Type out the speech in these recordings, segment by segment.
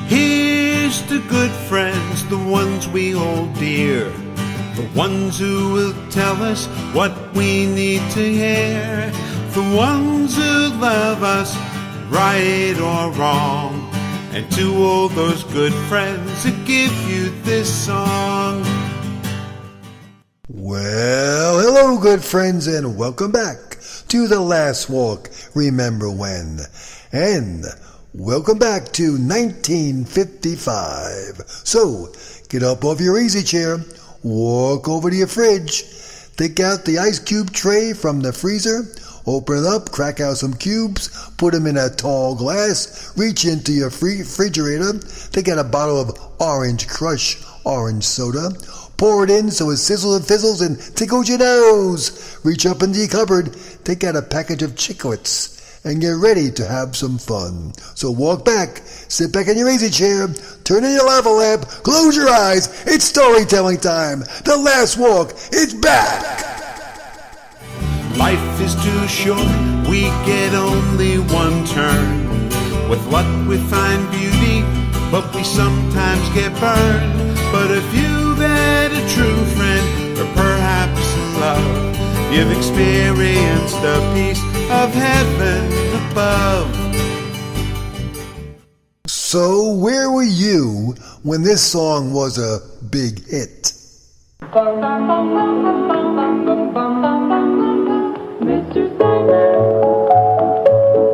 Here's to good friends, the ones we hold dear, the ones who will tell us what we need to hear, the ones who love us, right or wrong, and to all those good friends who give you this song. Well, hello good friends, and welcome back to The Last Walk, Remember When, and welcome back to 1955. So, get up off your easy chair, walk over to your fridge, take out the ice cube tray from the freezer, open it up, crack out some cubes, put them in a tall glass, reach into your refrigerator, take out a bottle of Orange Crush orange soda, pour it in so it sizzles and fizzles and tickles your nose. Reach up into your cupboard, take out a package of chiclets, and get ready to have some fun. So walk back, sit back in your easy chair, turn on your lava lamp, close your eyes, it's storytelling time. The Last Walk is back! Life is too short, we get only one turn. With luck we find beauty, but we sometimes get burned. But if you've had a true friend, or perhaps love, you've experienced the peace of heaven above. So where were you when this song was a big hit? Mr. Sandman,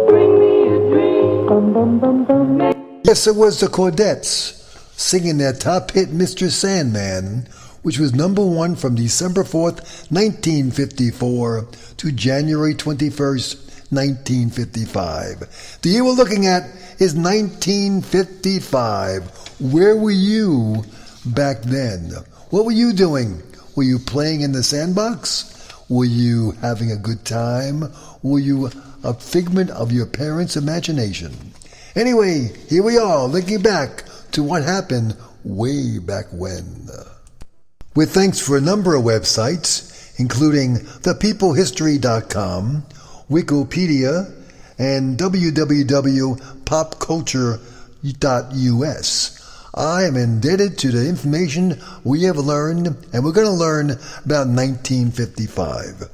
bring me a dream. Yes, it was the Chordettes singing their top hit Mr. Sandman, which was number one from December 4th, 1954 to January 21st, 1955. The year we're looking at is 1955. Where were you back then? What were you doing? Were you playing in the sandbox? Were you having a good time? Were you a figment of your parents' imagination? Anyway, here we are, looking back to what happened way back when. With thanks for a number of websites, including thepeoplehistory.com, Wikipedia, and www.popculture.us. I am indebted to the information we have learned, and we're going to learn about 1955.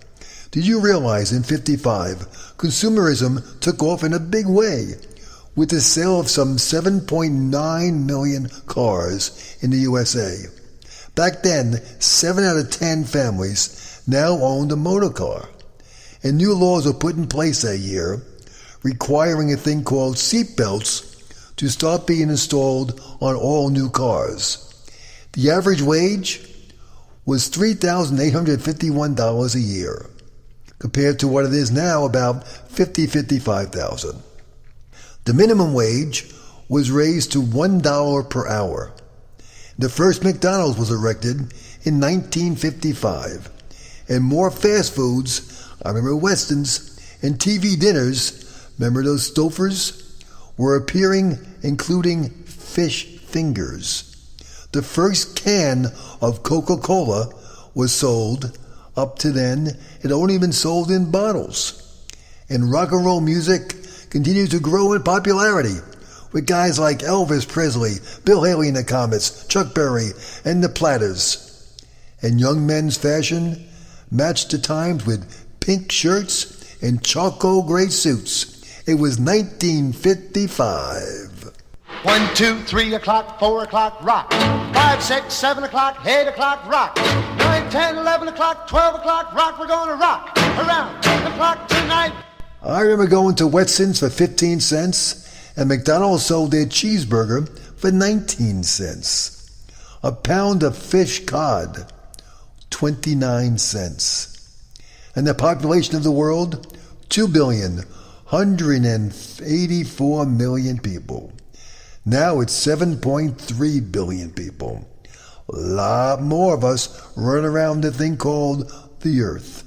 Did you realize in 55, consumerism took off in a big way, with the sale of some 7.9 million cars in the USA. Back then, 7 out of 10 families now owned a motor car, and new laws were put in place that year, requiring a thing called seat belts to start being installed on all new cars. The average wage was $3,851 a year, compared to what it is now, about $55,000. The minimum wage was raised to $1 per hour. The first McDonald's was erected in 1955, and more fast foods, I remember Weston's, and TV dinners, remember those Stofers, were appearing, including fish fingers. The first can of Coca-Cola was sold. Up to then, it had only been sold in bottles. And rock and roll music continued to grow in popularity, with guys like Elvis Presley, Bill Haley and the Comets, Chuck Berry, and the Platters. And young men's fashion matched the times with pink shirts and charcoal gray suits. It was 1955. 1, 2, 3 o'clock, 4 o'clock, rock. 5, 6, 7 o'clock, 8 o'clock, rock. 9, 10, 11 o'clock, 12 o'clock, rock. We're gonna rock around the clock tonight. I remember going to Weston's for 15 cents, and McDonald's sold their cheeseburger for 19 cents. A pound of fish cod, 29 cents. And the population of the world, 2,184 million people. Now it's 7.3 billion people. A lot more of us run around the thing called the Earth.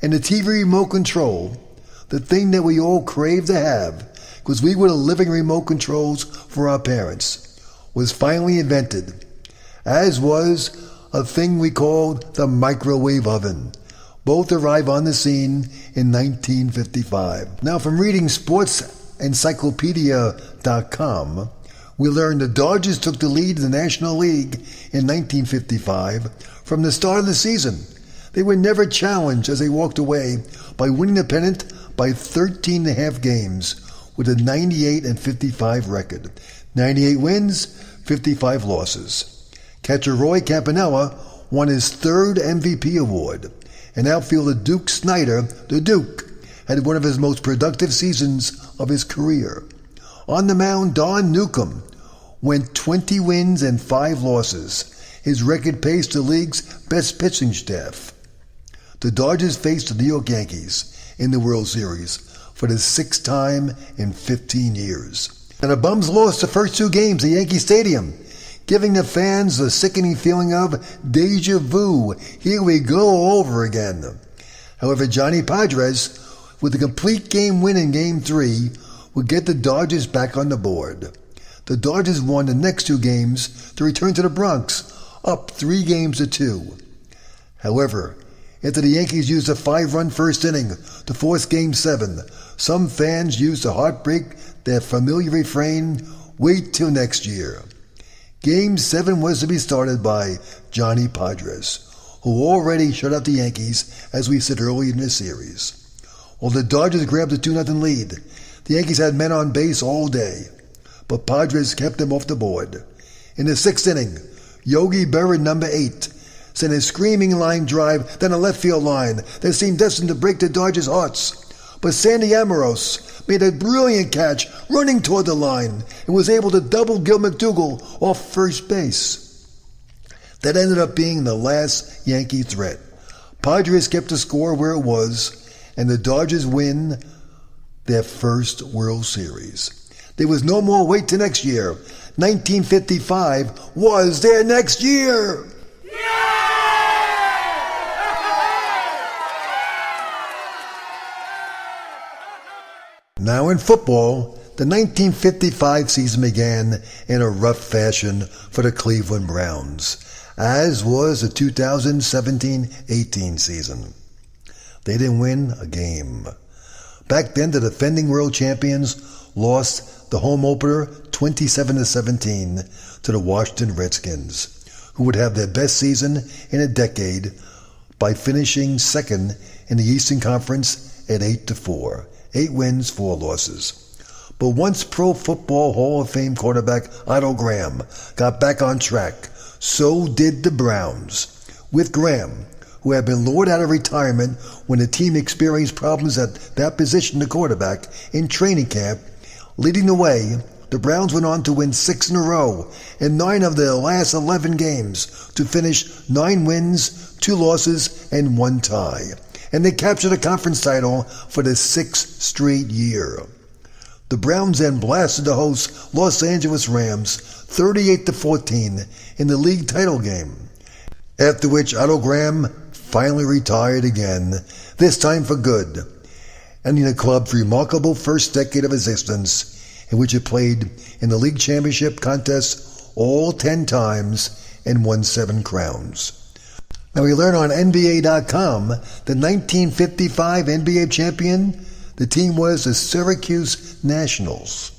And the TV remote control, the thing that we all crave to have, because we were the living remote controls for our parents, was finally invented, as was a thing we called the microwave oven. Both arrived on the scene in 1955. Now, from reading sportsencyclopedia.com, We learned the Dodgers took the lead in the National League in 1955 from the start of the season. They were never challenged as they walked away by winning the pennant by 13.5 games with a 98-55 record. 98 wins, 55 losses. Catcher Roy Campanella won his third MVP award, and outfielder Duke Snider, the Duke, had one of his most productive seasons of his career. On the mound, Don Newcomb went 20 wins and 5 losses. His record paced the league's best pitching staff. The Dodgers faced the New York Yankees in the World Series for the 6th time in 15 years. And the Bums lost the first 2 games at Yankee Stadium, giving the fans the sickening feeling of deja vu. Here we go all over again. However, Johnny Padres, with a complete game win in Game 3, would get the Dodgers back on the board. The Dodgers won the next 2 games to return to the Bronx, up 3-2. However, after the Yankees used a 5-run first inning to force Game 7, some fans used to heartbreak their familiar refrain, "Wait till next year." Game 7 was to be started by Johnny Padres, who already shut out the Yankees, as we said earlier in the series. While the Dodgers grabbed a 2-0 lead, the Yankees had men on base all day, but Padres kept them off the board. In the 6th inning, Yogi Berra, number 8, sent a screaming line drive down a left field line that seemed destined to break the Dodgers' hearts. But Sandy Amoros made a brilliant catch running toward the line and was able to double Gil McDougall off first base. That ended up being the last Yankee threat. Padres kept the score where it was, and the Dodgers win their first World Series. There was no more wait till next year. 1955 was their next year. Now in football, the 1955 season began in a rough fashion for the Cleveland Browns, as was the 2017-18 season. They didn't win a game. Back then, the defending world champions lost the home opener 27-17 to the Washington Redskins, who would have their best season in a decade by finishing second in the Eastern Conference at 8-4. 8 wins, 4 losses. But once Pro Football Hall of Fame quarterback Otto Graham got back on track, so did the Browns. With Graham, who had been lured out of retirement when the team experienced problems at that position, the quarterback, in training camp, leading the way, the Browns went on to win 6 in a row in 9 of their last 11 games to finish 9 wins, 2 losses, and 1 tie. And they captured a conference title for the 6th straight year. The Browns then blasted the host Los Angeles Rams 38-14 in the league title game, after which Otto Graham finally retired again, this time for good, ending the club's remarkable first decade of existence, in which it played in the league championship contest all 10 times and won 7 crowns. Now we learn on NBA.com the 1955 NBA champion, the team was the Syracuse Nationals.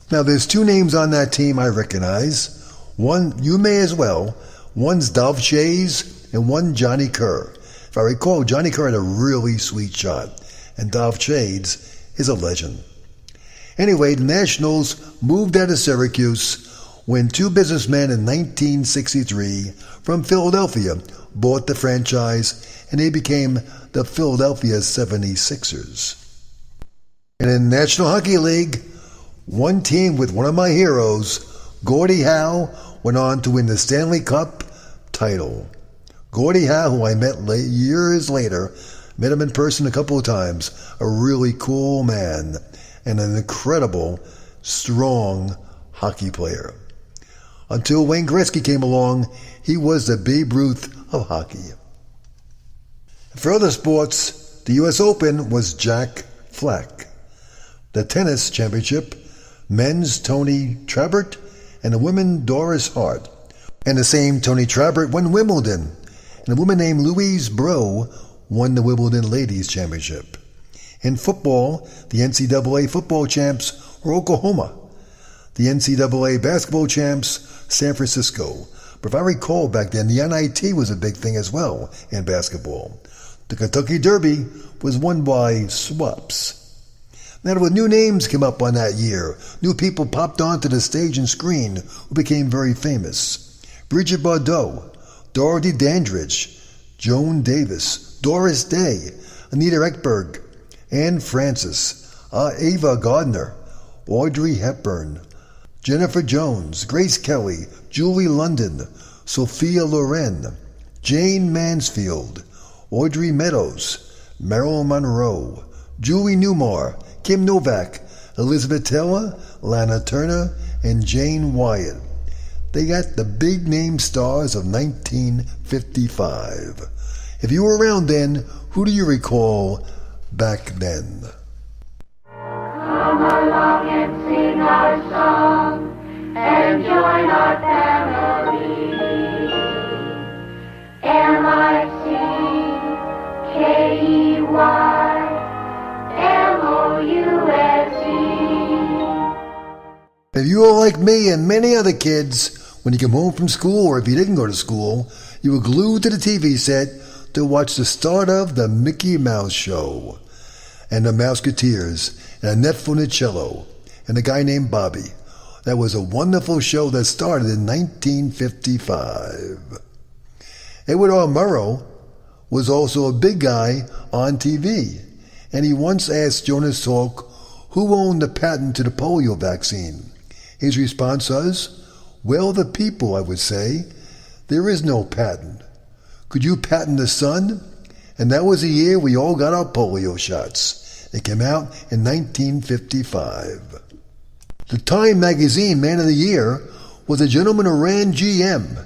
Now there's 2 names on that team I recognize. One, you may as well. One's Dolph Schayes and one Johnny Kerr. If I recall, Johnny Kerr had a really sweet shot, and Dolph Schayes is a legend. Anyway, the Nationals moved out of Syracuse when 2 businessmen in 1963 from Philadelphia bought the franchise, and they became the Philadelphia 76ers. And in the National Hockey League, one team with one of my heroes, Gordie Howe, went on to win the Stanley Cup title. Gordie Howe, who I met years later, met him in person a couple of times, a really cool man and an incredible, strong hockey player. Until Wayne Gretzky came along, he was the Babe Ruth of hockey. For other sports, the U.S. Open was Jack Flack. The tennis championship, men's Tony Trabert and the women Doris Hart. And the same Tony Trabert won Wimbledon, and a woman named Louise Bro won the Wimbledon Ladies Championship. In football, the NCAA football champs were Oklahoma. the NCAA basketball champs, San Francisco. But if I recall back then, the NIT was a big thing as well in basketball. The Kentucky Derby was won by Swaps. Now, with new names came up on that year, new people popped onto the stage and screen who became very famous. Bridget Bardot, Dorothy Dandridge, Joan Davis, Doris Day, Anita Ekberg, Anne Francis, Ava Gardner, Audrey Hepburn, Jennifer Jones, Grace Kelly, Julie London, Sophia Loren, Jane Mansfield, Audrey Meadows, Marilyn Monroe, Julie Newmar, Kim Novak, Elizabeth Taylor, Lana Turner, and Jane Wyatt. They got the big name stars of 1955. If you were around then, who do you recall back then? Come along and sing our song and join our family. M-I-C-K-E-Y-M-O-U-S-E. If you were like me and many other kids, when you came home from school or if you didn't go to school, you were glued to the TV set to watch the start of the Mickey Mouse Show and the Mouseketeers and Annette Funicello and a guy named Bobby. That was a wonderful show that started in 1955. Edward R. Murrow was also a big guy on TV, and he once asked Jonas Salk who owned the patent to the polio vaccine. His response was, "Well, the people, I would say. There is no patent. Could you patent the sun?" And that was the year we all got our polio shots. It came out in 1955. The Time magazine Man of the Year was a gentleman who ran GM.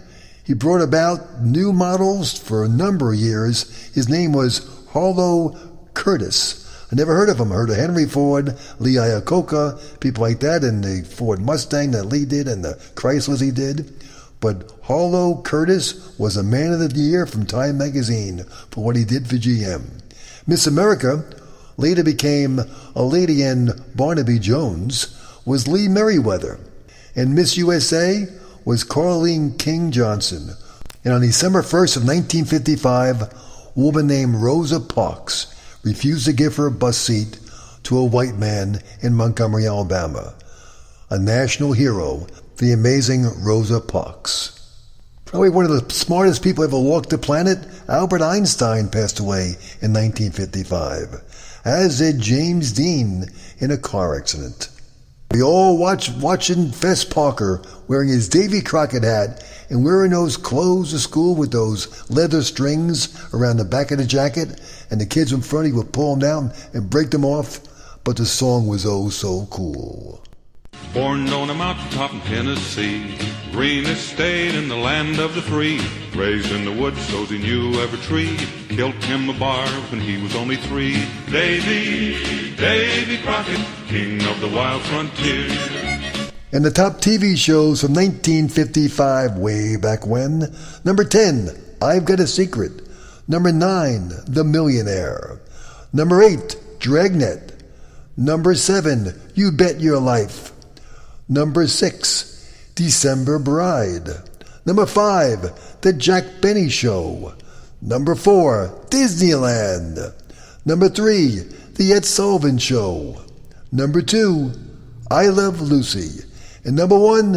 He brought about new models for a number of years. His name was Harlow Curtis. I never heard of him. I heard of Henry Ford, Lee Iacocca, people like that, and the Ford Mustang that Lee did, and the Chryslers he did. But Harlow Curtis was a Man of the Year from Time magazine for what he did for GM. Miss America later became a Lady Anne Barnaby Jones, was Lee Merriweather, and Miss USA was Carleen King Johnson. And on December 1st of 1955, a woman named Rosa Parks refused to give her a bus seat to a white man in Montgomery, Alabama. A national hero, the amazing Rosa Parks. Probably one of the smartest people ever walked the planet, Albert Einstein passed away in 1955, as did James Dean in a car accident. We all watching Fess Parker wearing his Davy Crockett hat and wearing those clothes to school with those leather strings around the back of the jacket, and the kids in front of you would pull them down and break them off, but the song was oh so cool. Born on a mountaintop in Tennessee, greenest state in the land of the free. Raised in the woods so he knew every tree. Killed him a bar when he was only 3. Davy Crockett, king of the wild frontier. And the top TV shows from 1955, way back when. Number 10, I've Got a Secret. Number 9, The Millionaire. Number 8, Dragnet. Number 7, You Bet Your Life. Number 6, December Bride. Number 5, The Jack Benny Show. Number 4, Disneyland. Number 3, The Ed Sullivan Show. Number 2, I Love Lucy. And number 1,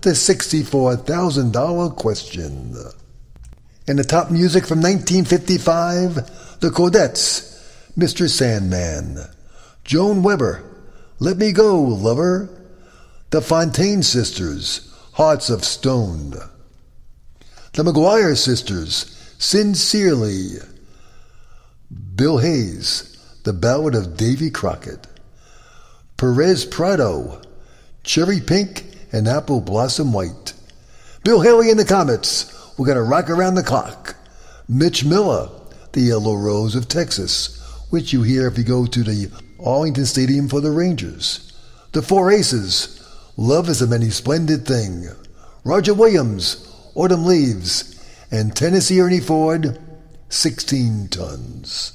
The $64,000 Question. And the top music from 1955, The Codettes, Mr. Sandman. Joan Weber, Let Me Go, Lover. The Fontaine Sisters, Hearts of Stone. The McGuire Sisters, Sincerely. Bill Hayes, The Ballad of Davy Crockett. Perez Prado, Cherry Pink and Apple Blossom White. Bill Haley and the Comets, We're Gonna Rock Around the Clock. Mitch Miller, The Yellow Rose of Texas, which you hear if you go to the Arlington Stadium for the Rangers. The Four Aces, Love is a Many Splendid Thing. Roger Williams, Autumn Leaves, and Tennessee Ernie Ford, 16 Tons.